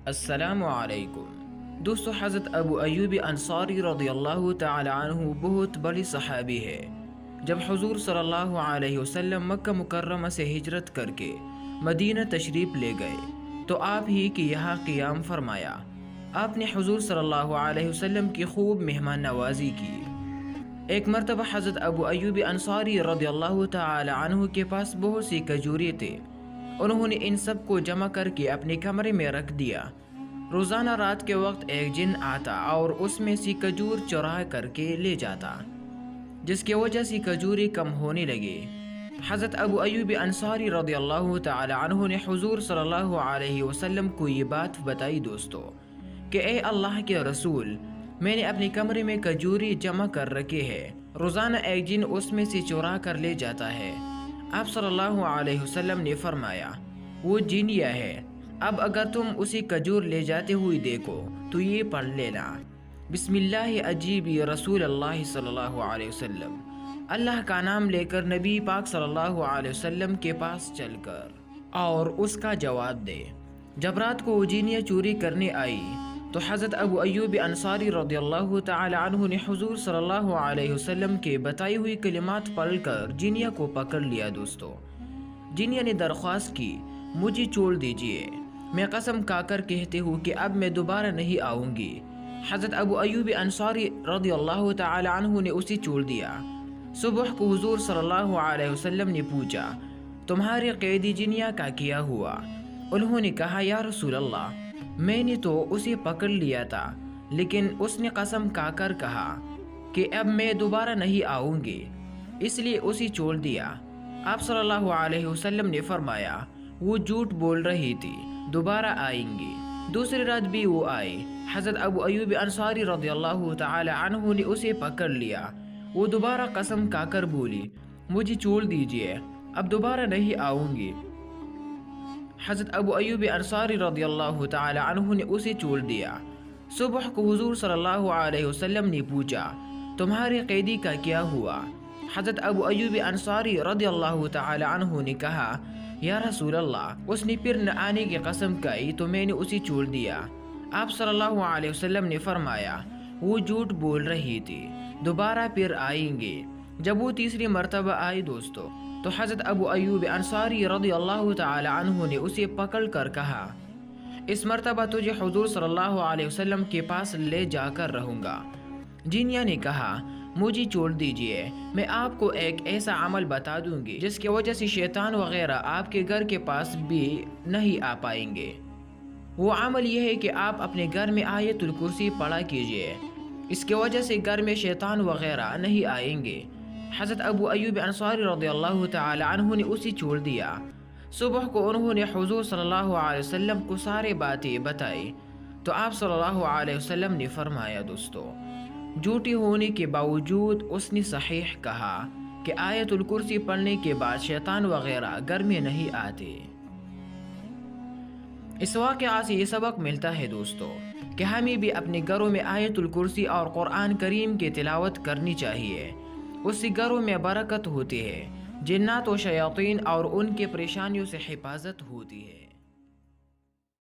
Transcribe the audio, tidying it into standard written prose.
السلام علیکم دوستو، حضرت ابو ایوب انصاری رضی اللہ تعالی عنہ بہت بڑی صحابی ہے۔ جب حضور صلی اللہ علیہ وسلم مکہ مکرمہ سے ہجرت کر کے مدینہ تشریف لے گئے تو آپ ہی کی یہاں قیام فرمایا۔ آپ نے حضور صلی اللہ علیہ وسلم کی خوب مہمان نوازی کی۔ ایک مرتبہ حضرت ابو ایوب انصاری رضی اللہ تعالی عنہ کے پاس بہت سی کھجوریں تھے۔ انہوں نے ان سب کو جمع کر کے اپنے کمرے میں رکھ دیا۔ روزانہ رات کے وقت ایک جن آتا اور اس میں سی کھجور چرا کر کے لے جاتا، جس کی وجہ سے کھجوریں کم ہونے لگے۔ حضرت ابو ایوب انصاری رضی اللہ تعالی عنہ نے حضور صلی اللہ علیہ وسلم کو یہ بات بتائی دوستو کہ اے اللہ کے رسول، میں نے اپنے کمرے میں کھجوریں جمع کر رکھے ہیں، روزانہ ایک جن اس میں سے چرا کر لے جاتا ہے۔ آپ صلی اللہ علیہ وسلم نے فرمایا، وہ جن یہ ہے، اب اگر تم اسی کھجور لے جاتے ہوئے دیکھو تو یہ پڑھ لینا، بسم اللہ اجیبی رسول اللہ صلی اللہ علیہ وسلم۔ اللہ کا نام لے کر نبی پاک صلی اللہ علیہ وسلم کے پاس چل کر اور اس کا جواب دے۔ جب رات کو وہ جینیاں چوری کرنے آئی تو حضرت ابو ایوب انصاری رضی اللہ تعالی عنہ نے حضور صلی اللہ علیہ وسلم کے بتائی ہوئی کلمات پڑھ کر جینیا کو پکڑ لیا دوستو۔ جینیا نے درخواست کی، مجھے چھوڑ دیجئے، میں قسم کھا کر کہتے ہوں کہ اب میں دوبارہ نہیں آؤں گی۔ حضرت ابو ایوب انصاری رضی اللہ تعالی عنہ نے اسے چھوڑ دیا۔ صبح کو حضور صلی اللہ علیہ وسلم نے پوچھا، تمہارے قیدی جینیا کا کیا ہوا؟ انہوں نے کہا، یا رسول اللہ، میں نے تو اسے پکڑ لیا تھا، لیکن اس نے قسم کھا کر کہا کہ اب میں دوبارہ نہیں آؤں گی، اس لیے اسے چھوڑ دیا۔ آپ صلی اللہ علیہ وسلم نے فرمایا، وہ جھوٹ بول رہی تھی، دوبارہ آئیں گی۔ دوسری رات بھی وہ آئی۔ حضرت ابو ایوب انصاری رضی اللہ تعالی عنہ نے اسے پکڑ لیا۔ وہ دوبارہ قسم کھا کر بولی، مجھے چھوڑ دیجئے، اب دوبارہ نہیں آؤں گی۔ حضرت ابو ایوب انصاری رضی اللہ تعالی عنہ نے اسے چھوڑ دیا۔ صبح کو حضور صلی اللہ علیہ وسلم نے پوچھا، تمہارے قیدی کا کیا ہوا؟ حضرت ابو ایوب انصاری رضی اللہ تعالی عنہ نے کہا، یا رسول اللہ، اس نے پھر نہ آنے کی قسم کھائی تو میں نے اسے چھوڑ دیا۔ آپ صلی اللہ علیہ وسلم نے فرمایا، وہ جھوٹ بول رہی تھی، دوبارہ پھر آئیں گے۔ جب وہ تیسری مرتبہ آئی دوستو تو حضرت ابو ایوب انصاری رضی اللہ تعالی عنہ نے اسے پکڑ کر کہا، اس مرتبہ تجھے حضور صلی اللہ علیہ وسلم کے پاس لے جا کر رہوں گا۔ جینیا نے کہا، مجھے چھوڑ دیجئے، میں آپ کو ایک ایسا عمل بتا دوں گی جس کی وجہ سے شیطان وغیرہ آپ کے گھر کے پاس بھی نہیں آ پائیں گے۔ وہ عمل یہ ہے کہ آپ اپنے گھر میں آیت الکرسی پڑھا کیجئے، اس کی وجہ سے گھر میں شیطان وغیرہ نہیں آئیں گے۔ حضرت ابو ایوب انصاری رضی اللہ تعالی عنہ نے اسے چھوڑ دیا۔ صبح کو انہوں نے حضور صلی اللہ علیہ وسلم کو سارے باتیں بتائی تو آپ صلی اللہ علیہ وسلم نے فرمایا، دوستو، جھوٹی ہونے کے باوجود اس نے صحیح کہا کہ آیت الکرسی پڑھنے کے بعد شیطان وغیرہ گھر میں نہیں آتے۔ اس واقعہ سے یہ سبق ملتا ہے دوستو کہ ہمیں بھی اپنے گھروں میں آیت الکرسی اور قرآن کریم کی تلاوت کرنی چاہیے، اس سے گھروں میں برکت ہوتی ہے، جنات و شیاطین اور ان کے پریشانیوں سے حفاظت ہوتی ہے۔